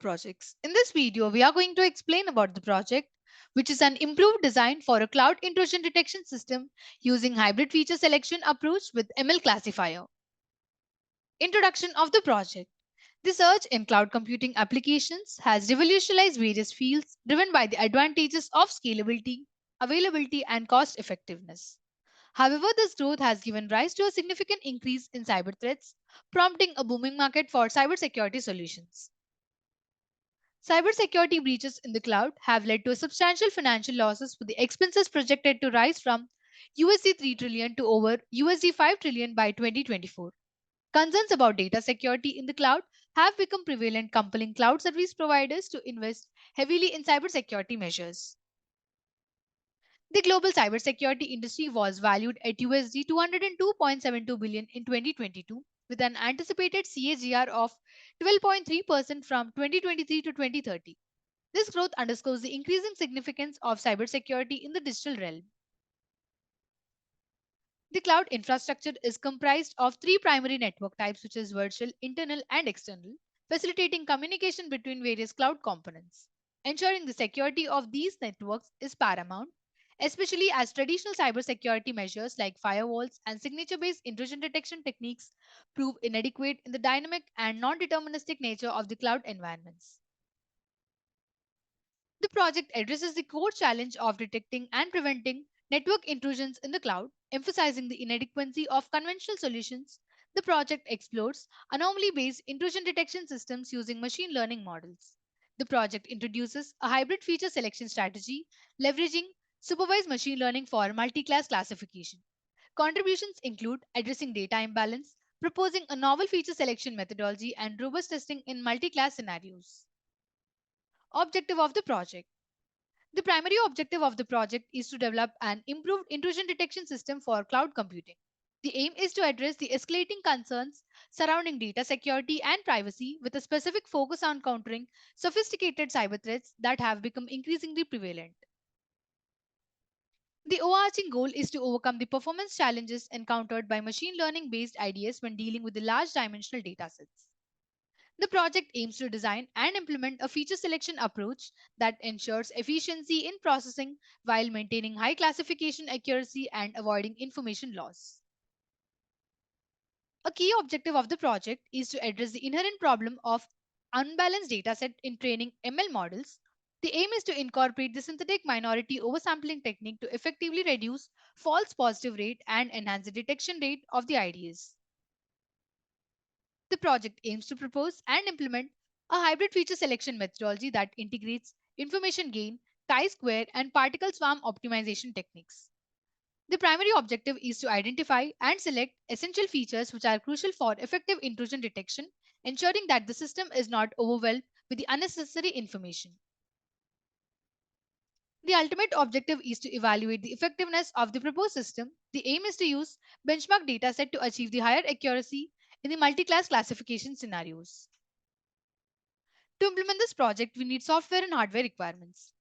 projects. In this video, we are going to explain about the project, which is an improved design for a cloud intrusion detection system using hybrid feature selection approach with ML classifier. Introduction of the project. The surge in cloud computing applications has revolutionized various fields driven by the advantages of scalability, availability, and cost effectiveness. However, this growth has given rise to a significant increase in cyber threats, prompting a booming market for cybersecurity solutions. Cybersecurity breaches in the cloud have led to substantial financial losses, with the expenses projected to rise from USD 3 trillion to over USD 5 trillion by 2024. Concerns about data security in the cloud have become prevalent, compelling cloud service providers to invest heavily in cybersecurity measures. The global cybersecurity industry was valued at USD 202.72 billion in 2022, with an anticipated CAGR of 12.3% from 2023 to 2030. This growth underscores the increasing significance of cybersecurity in the digital realm. The cloud infrastructure is comprised of three primary network types, which is virtual, internal, and external, facilitating communication between various cloud components. Ensuring the security of these networks is paramount, especially as traditional cybersecurity measures like firewalls and signature based intrusion detection techniques prove inadequate in the dynamic and non deterministic nature of the cloud environments. The project addresses the core challenge of detecting and preventing network intrusions in the cloud, emphasizing the inadequacy of conventional solutions. The project explores anomaly based intrusion detection systems using machine learning models. The project introduces a hybrid feature selection strategy, leveraging supervised machine learning for multi class classification. Contributions include addressing data imbalance, proposing a novel feature selection methodology, and robust testing in multi class scenarios. Objective of the project. The primary objective of the project is to develop an improved intrusion detection system for cloud computing. The aim is to address the escalating concerns surrounding data security and privacy with a specific focus on countering sophisticated cyber threats that have become increasingly prevalent. The overarching goal is to overcome the performance challenges encountered by machine learning based IDS when dealing with the large dimensional datasets. The project aims to design and implement a feature selection approach that ensures efficiency in processing while maintaining high classification accuracy and avoiding information loss. A key objective of the project is to address the inherent problem of unbalanced dataset in training ML models. The aim is to incorporate the synthetic minority oversampling technique to effectively reduce false positive rate and enhance the detection rate of the IDs. The project aims to propose and implement a hybrid feature selection methodology that integrates information gain, chi-square, and particle swarm optimization techniques. The primary objective is to identify and select essential features which are crucial for effective intrusion detection, ensuring that the system is not overwhelmed with the unnecessary information. The ultimate objective is to evaluate the effectiveness of the proposed system. The aim is to use benchmark dataset to achieve the higher accuracy in the multi-class classification scenarios. To implement this project, we need software and hardware requirements.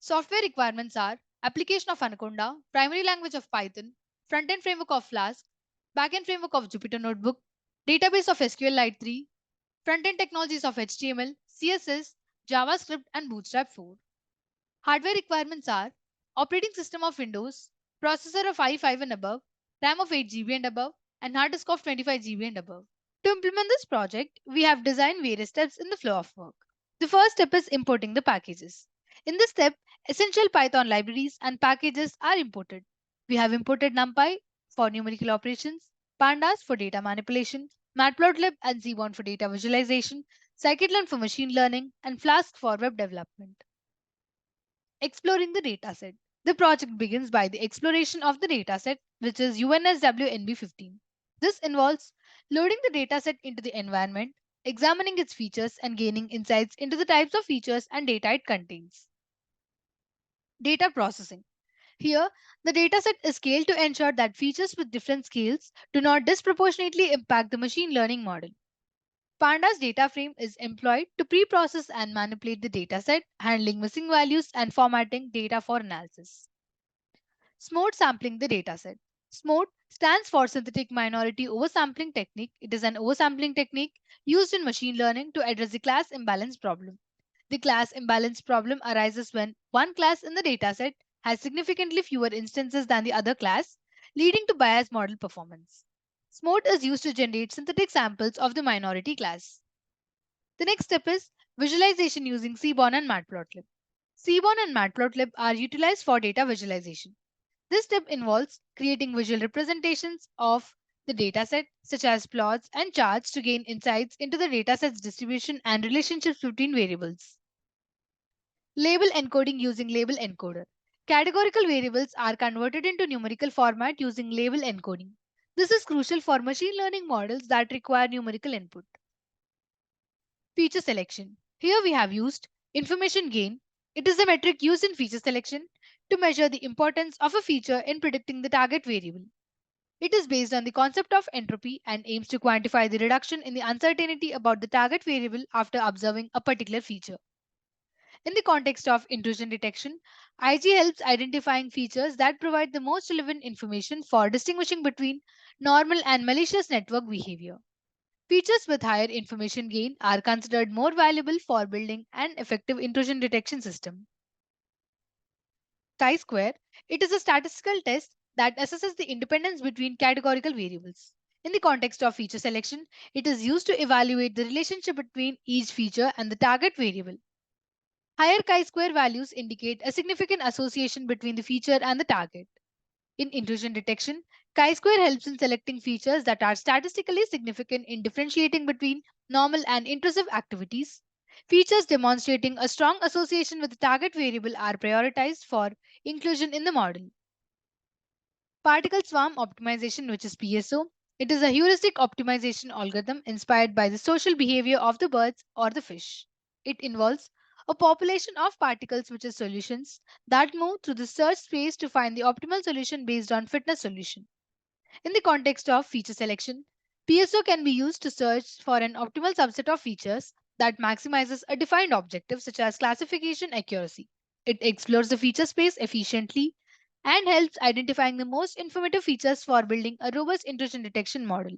Software requirements are application of Anaconda, primary language of Python, front-end framework of Flask, back-end framework of Jupyter Notebook, database of SQLite 3, front-end technologies of HTML, CSS, JavaScript, and Bootstrap 4. Hardware requirements are operating system of Windows, processor of i5 and above, RAM of 8 GB and above, and hard disk of 25 GB and above. To implement this project, we have designed various steps in the flow of work. The first step is importing the packages. In this step, essential Python libraries and packages are imported. We have imported NumPy for numerical operations, Pandas for data manipulation, Matplotlib and Zbon for data visualization, scikit-learn for machine learning, and Flask for web development. Exploring the dataset. The project begins by the exploration of the dataset, which is UNSWNB15. This involves loading the dataset into the environment, examining its features, and gaining insights into the types of features and data it contains. Data processing. Here, the dataset is scaled to ensure that features with different scales do not disproportionately impact the machine learning model. Pandas data frame is employed to pre-process and manipulate the dataset, handling missing values and formatting data for analysis. SMOTE sampling the dataset. SMOTE stands for Synthetic Minority Oversampling Technique. It is an oversampling technique used in machine learning to address the class imbalance problem. The class imbalance problem arises when one class in the dataset has significantly fewer instances than the other class, leading to biased model performance. SMOT is used to generate synthetic samples of the minority class. The next step is visualization using Seaborn and Matplotlib. Seaborn and Matplotlib are utilized for data visualization. This step involves creating visual representations of the dataset, such as plots and charts, to gain insights into the dataset's distribution and relationships between variables. Label encoding using label encoder. Categorical variables are converted into numerical format using label encoding. This is crucial for machine learning models that require numerical input. Feature selection. Here we have used information gain. It is a metric used in feature selection to measure the importance of a feature in predicting the target variable. It is based on the concept of entropy and aims to quantify the reduction in the uncertainty about the target variable after observing a particular feature. In the context of intrusion detection, IG helps identifying features that provide the most relevant information for distinguishing between normal and malicious network behavior. Features with higher information gain are considered more valuable for building an effective intrusion detection system. Chi-square, it is a statistical test that assesses the independence between categorical variables. In the context of feature selection, it is used to evaluate the relationship between each feature and the target variable. Higher chi-square values indicate a significant association between the feature and the target. In intrusion detection, chi-square helps in selecting features that are statistically significant in differentiating between normal and intrusive activities. Features demonstrating a strong association with the target variable are prioritized for inclusion in the model. Particle swarm optimization, which is PSO, it is a heuristic optimization algorithm inspired by the social behavior of the birds or the fish. It involves a population of particles, which is solutions, that move through the search space to find the optimal solution based on fitness solution. In the context of feature selection, PSO can be used to search for an optimal subset of features that maximizes a defined objective such as classification accuracy. It explores the feature space efficiently and helps identifying the most informative features for building a robust intrusion detection model.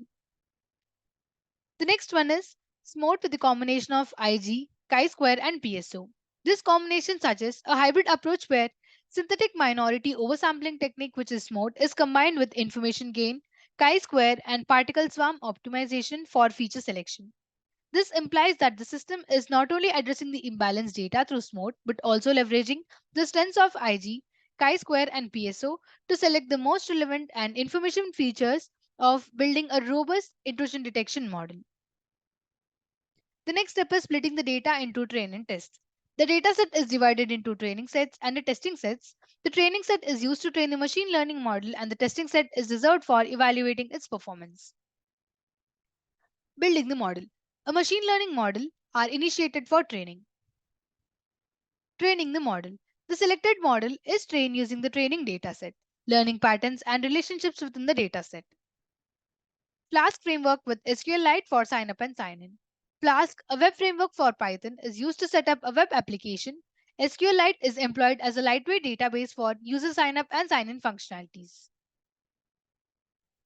The next one is SMOT with the combination of IG, chi-square and PSO. This combination suggests a hybrid approach where synthetic minority oversampling technique, which is SMOT, is combined with information gain, chi-square and particle swarm optimization for feature selection. This implies that the system is not only addressing the imbalanced data through SMOT but also leveraging the strengths of IG, chi-square and PSO to select the most relevant and information features of building a robust intrusion detection model. The next step is splitting the data into train and test. The dataset is divided into training sets and the testing sets. The training set is used to train the machine learning model, and the testing set is reserved for evaluating its performance. Building the model. A machine learning model are initiated for training. Training the model. The selected model is trained using the training dataset, learning patterns and relationships within the dataset. Flask framework with SQLite for sign up and sign in. Flask, a web framework for Python, is used to set up a web application. SQLite is employed as a lightweight database for user sign up and sign in functionalities.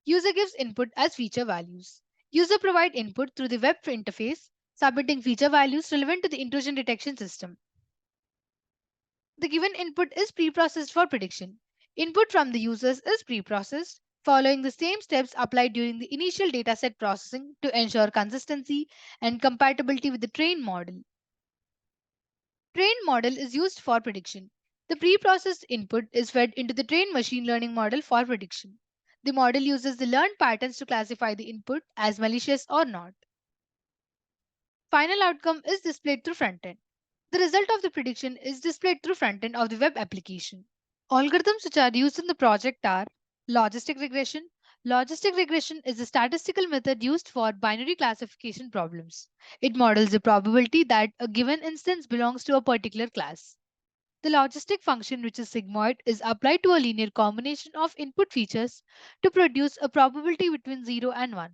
User gives input as feature values. User provide input through the web interface, submitting feature values relevant to the intrusion detection system. The given input is preprocessed for prediction. Input from the users is preprocessed, following the same steps applied during the initial dataset processing to ensure consistency and compatibility with the trained model. Trained model is used for prediction. The preprocessed input is fed into the trained machine learning model for prediction. The model uses the learned patterns to classify the input as malicious or not. Final outcome is displayed through frontend. The result of the prediction is displayed through frontend of the web application. Algorithms which are used in the project are logistic regression. Logistic regression is a statistical method used for binary classification problems. It models the probability that a given instance belongs to a particular class. The logistic function, which is sigmoid, is applied to a linear combination of input features to produce a probability between 0 and 1.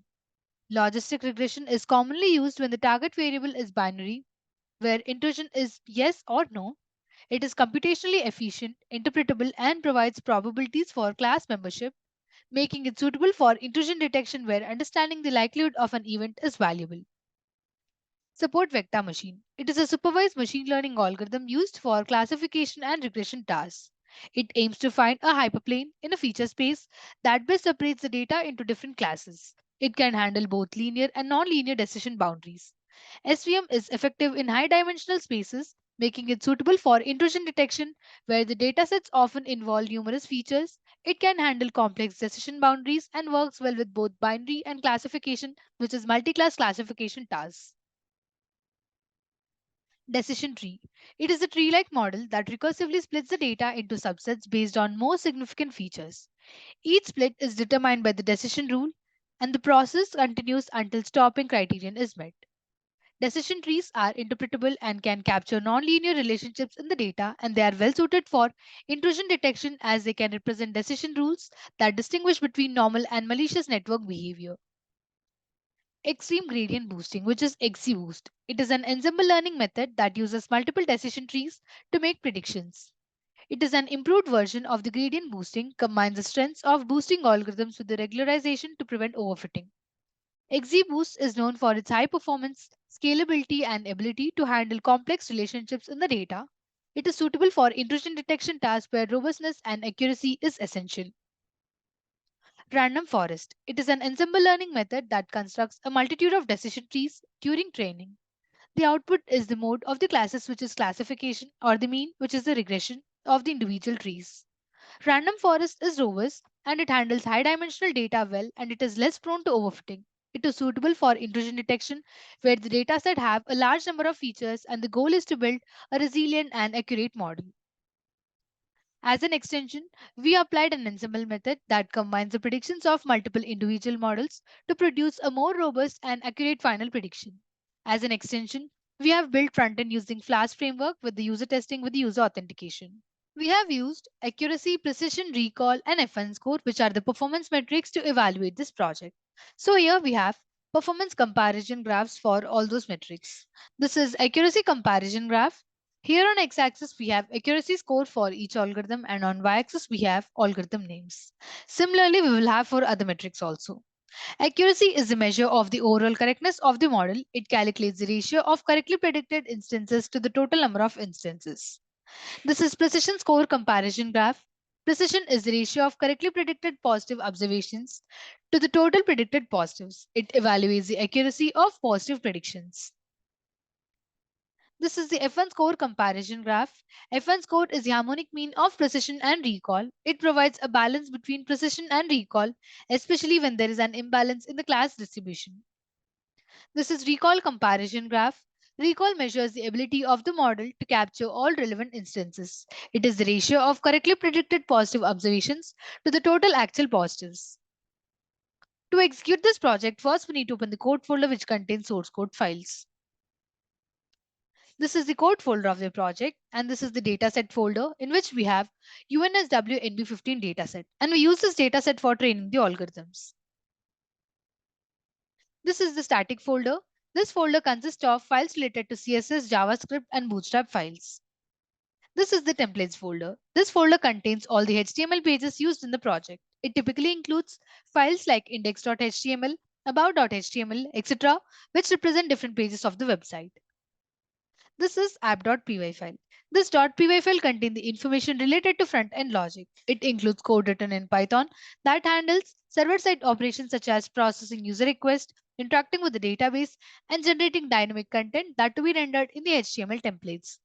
Logistic regression is commonly used when the target variable is binary, where intrusion is yes or no. It is computationally efficient, interpretable, and provides probabilities for class membership, making it suitable for intrusion detection where understanding the likelihood of an event is valuable. Support vector machine. It is a supervised machine learning algorithm used for classification and regression tasks. It aims to find a hyperplane in a feature space that best separates the data into different classes. It can handle both linear and non-linear decision boundaries. SVM is effective in high dimensional spaces, making it suitable for intrusion detection where the datasets often involve numerous features. It can handle complex decision boundaries and works well with both binary and classification, which is multi-class classification tasks. Decision tree. It is a tree like model that recursively splits the data into subsets based on most significant features. Each split is determined by the decision rule, and the process continues until stopping criterion is met. Decision trees are interpretable and can capture nonlinear relationships in the data, and they are well suited for intrusion detection as they can represent decision rules that distinguish between normal and malicious network behavior. Extreme gradient boosting, which is XGBoost. It is an ensemble learning method that uses multiple decision trees to make predictions. It is an improved version of the gradient boosting, combines the strengths of boosting algorithms with the regularization to prevent overfitting. XGBoost is known for its high performance, scalability, and ability to handle complex relationships in the data. It is suitable for intrusion detection tasks where robustness and accuracy is essential. Random forest. It is an ensemble learning method that constructs a multitude of decision trees during training. The output is the mode of the classes, which is classification, or the mean, which is the regression of the individual trees. Random forest is robust and it handles high dimensional data well and it is less prone to overfitting. It is suitable for intrusion detection where the dataset have a large number of features and the goal is to build a resilient and accurate model. As an extension, we applied an ensemble method that combines the predictions of multiple individual models to produce a more robust and accurate final prediction. As an extension, we have built frontend using Flash framework with the user testing with the user authentication. We have used accuracy, precision, recall, and FN score, which are the performance metrics to evaluate this project. So here we have performance comparison graphs for all those metrics. This is accuracy comparison graph. Here on x-axis we have accuracy score for each algorithm and on y-axis we have algorithm names. Similarly, we will have for other metrics also. Accuracy is a measure of the overall correctness of the model. It calculates the ratio of correctly predicted instances to the total number of instances. This is precision score comparison graph. Precision is the ratio of correctly predicted positive observations to the total predicted positives. It evaluates the accuracy of positive predictions. This is the F1 score comparison graph. F1 score is the harmonic mean of precision and recall. It provides a balance between precision and recall, especially when there is an imbalance in the class distribution. This is recall comparison graph. Recall measures the ability of the model to capture all relevant instances. It is the ratio of correctly predicted positive observations to the total actual positives. To execute this project, first we need to open the code folder which contains source code files. This is the code folder of the project, and this is the dataset folder in which we have UNSW NB15 dataset. And we use this dataset for training the algorithms. This is the static folder. This folder consists of files related to CSS, JavaScript, and Bootstrap files. This is the templates folder. This folder contains all the HTML pages used in the project. It typically includes files like index.html, about.html, etc., which represent different pages of the website. This is app.py file. This .py file contains the information related to front-end logic. It includes code written in Python that handles server-side operations such as processing user requests, interacting with the database, and generating dynamic content that to be rendered in the HTML templates.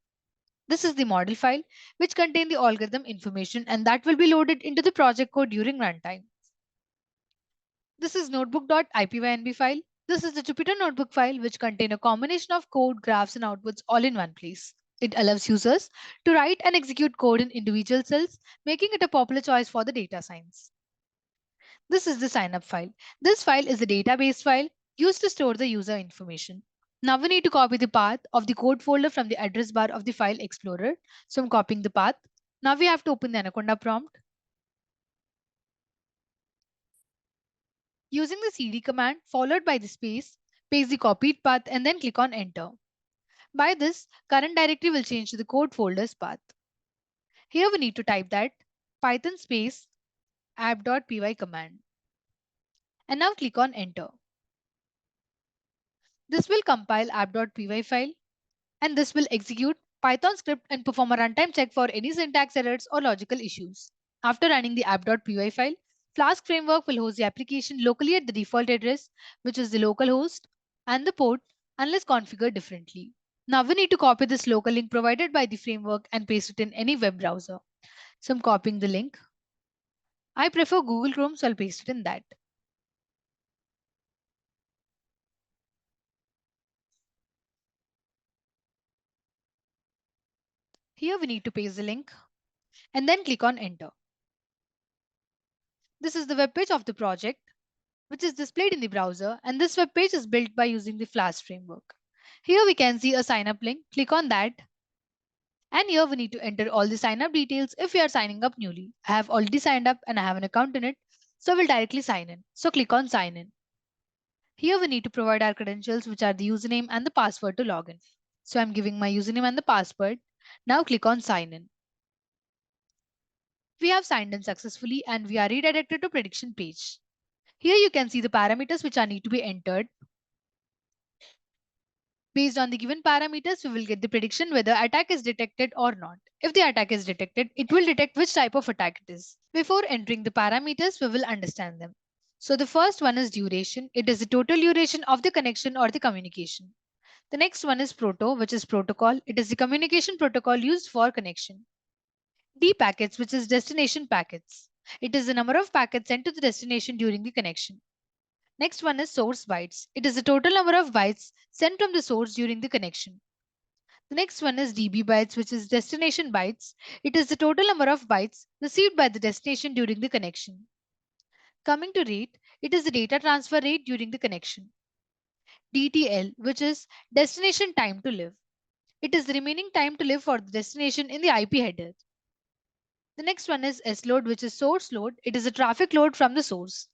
This is the model file, which contains the algorithm information and that will be loaded into the project code during runtime. This is notebook.ipynb file. This is the Jupyter Notebook file, which contains a combination of code, graphs, and outputs all in one place. It allows users to write and execute code in individual cells, making it a popular choice for the data science. This is the signup file. This file is the database file used to store the user information. Now we need to copy the path of the code folder from the address bar of the file explorer. So I'm copying the path. Now we have to open the Anaconda prompt. Using the cd command followed by the space, paste the copied path and then click on enter. By this, current directory will change to the code folder's path. Here we need to type that python space app.py command and now click on enter. This will compile app.py file and this will execute Python script and perform a runtime check for any syntax errors or logical issues. After running the app.py file, Flask framework will host the application locally at the default address, which is the local host, and the port unless configured differently. Now we need to copy this local link provided by the framework and paste it in any web browser. So I'm copying the link. I prefer Google Chrome, so I'll paste it in that. Here we need to paste the link and then click on enter. This is the web page of the project, which is displayed in the browser, and this web page is built by using the Flask framework. Here we can see a sign up link. Click on that. And here we need to enter all the sign up details if we are signing up newly. I have already signed up and I have an account in it, so we'll directly sign in. So click on sign in. Here we need to provide our credentials, which are the username and the password to log in. So I'm giving my username and the password. Now click on sign in. We have signed in successfully and we are redirected to prediction page. Here you can see the parameters which are need to be entered. Based on the given parameters, we will get the prediction whether attack is detected or not. If the attack is detected, it will detect which type of attack it is. Before entering the parameters, we will understand them. So the first one is duration. It is the total duration of the connection or the communication. The next one is proto, which is protocol. It is the communication protocol used for connection. D packets, which is destination packets. It is the number of packets sent to the destination during the connection. Next one is source bytes. It is the total number of bytes sent from the source during the connection. The next one is DB bytes, which is destination bytes. It is the total number of bytes received by the destination during the connection. Coming to rate, it is the data transfer rate during the connection. DTL, which is destination time to live. It is the remaining time to live for the destination in the IP header. The next one is S load, which is source load. It is the traffic load from the source.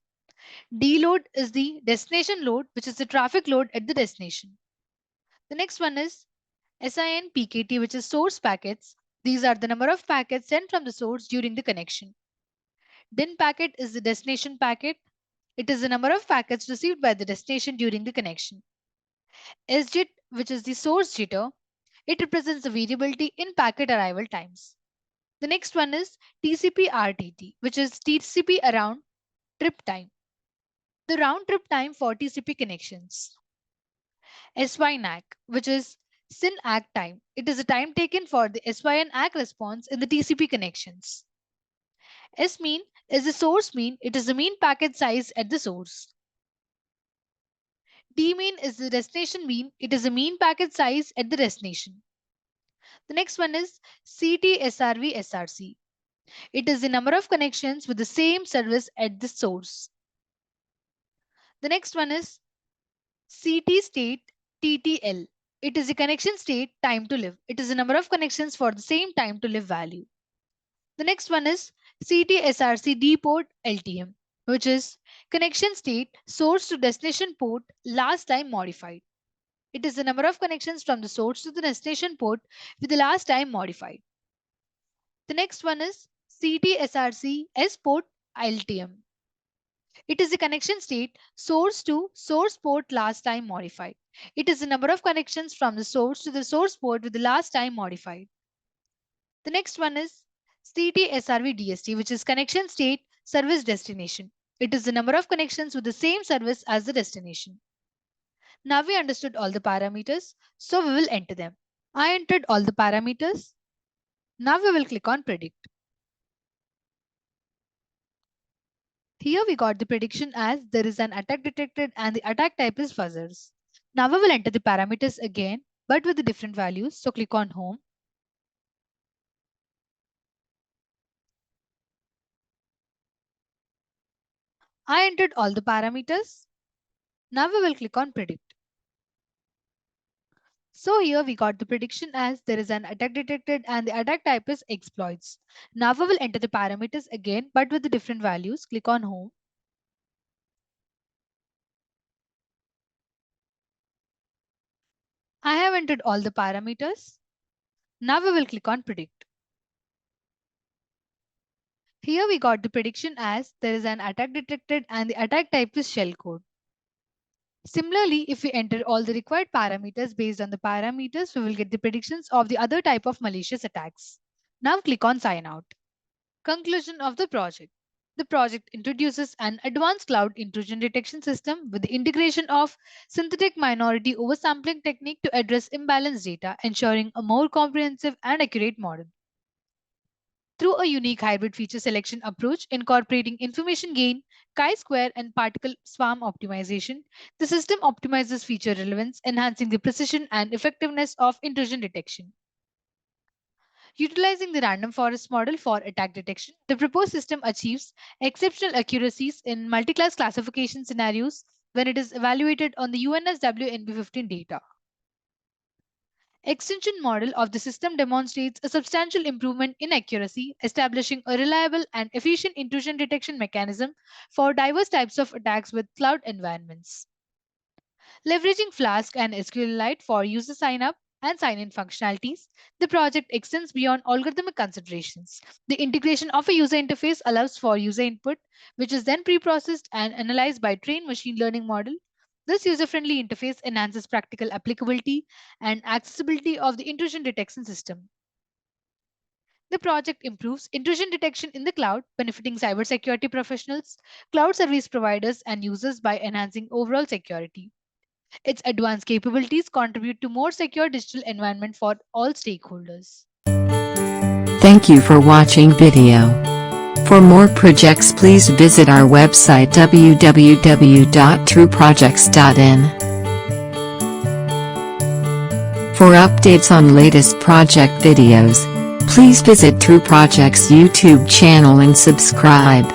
D load is the destination load, which is the traffic load at the destination. The next one is SIN PKT, which is source packets. These are the number of packets sent from the source during the connection. DIN packet is the destination packet. It is the number of packets received by the destination during the connection. SJIT, which is the source jitter, it represents the variability in packet arrival times. The next one is TCP RTT, which is TCP around trip time. The round trip time for TCP connections. SYNAC, which is SYN ACK time. It is the time taken for the SYN ACK response in the TCP connections. S mean is the source mean. It is the mean packet size at the source. D mean is the destination mean. It is the mean packet size at the destination. The next one is CTSRV SRC. It is the number of connections with the same service at the source. The next one is CT state TTL. It is the connection state time to live. It is the number of connections for the same time to live value. The next one is CTSRC port LTM, which is connection state source to destination port last time modified. It is the number of connections from the source to the destination port with the last time modified. The next one is CTSRC S port LTM. It is the connection state source to source port last time modified. It is the number of connections from the source to the source port with the last time modified. The next one is CTSRV DST, which is connection state service destination. It is the number of connections with the same service as the destination. Now we understood all the parameters, so we will enter them. I entered all the parameters. Now we will click on predict. Here we got the prediction as there is an attack detected and the attack type is fuzzers. Now we will enter the parameters again, but with the different values. So click on home. I entered all the parameters. Now we will click on predict. So here we got the prediction as there is an attack detected and the attack type is exploits. Now we will enter the parameters again, but with the different values. Click on home. I have entered all the parameters. Now we will click on predict. Here we got the prediction as there is an attack detected and the attack type is shellcode. Similarly, if we enter all the required parameters based on the parameters, we will get the predictions of the other type of malicious attacks. Now click on sign out. Conclusion of the project. The project introduces an advanced cloud intrusion detection system with the integration of synthetic minority oversampling technique to address imbalanced data, ensuring a more comprehensive and accurate model. Through a unique hybrid feature selection approach incorporating information gain, chi-square, and particle swarm optimization, the system optimizes feature relevance, enhancing the precision and effectiveness of intrusion detection. Utilizing the random forest model for attack detection, the proposed system achieves exceptional accuracies in multi-class classification scenarios when it is evaluated on the UNSW NB15 data. Extension model of the system demonstrates a substantial improvement in accuracy, establishing a reliable and efficient intrusion detection mechanism for diverse types of attacks with cloud environments. Leveraging Flask and SQLite for user sign-up and sign-in functionalities, the project extends beyond algorithmic considerations. The integration of a user interface allows for user input, which is then pre-processed and analyzed by trained machine learning model. This user-friendly interface enhances practical applicability and accessibility of the intrusion detection system. The project improves intrusion detection in the cloud, benefiting cybersecurity professionals, cloud service providers, and users by enhancing overall security. Its advanced capabilities contribute to more secure digital environment for all stakeholders. Thank you for watching video. For more projects please visit our website www.trueprojects.in. For updates on latest project videos, please visit True Projects YouTube channel and subscribe.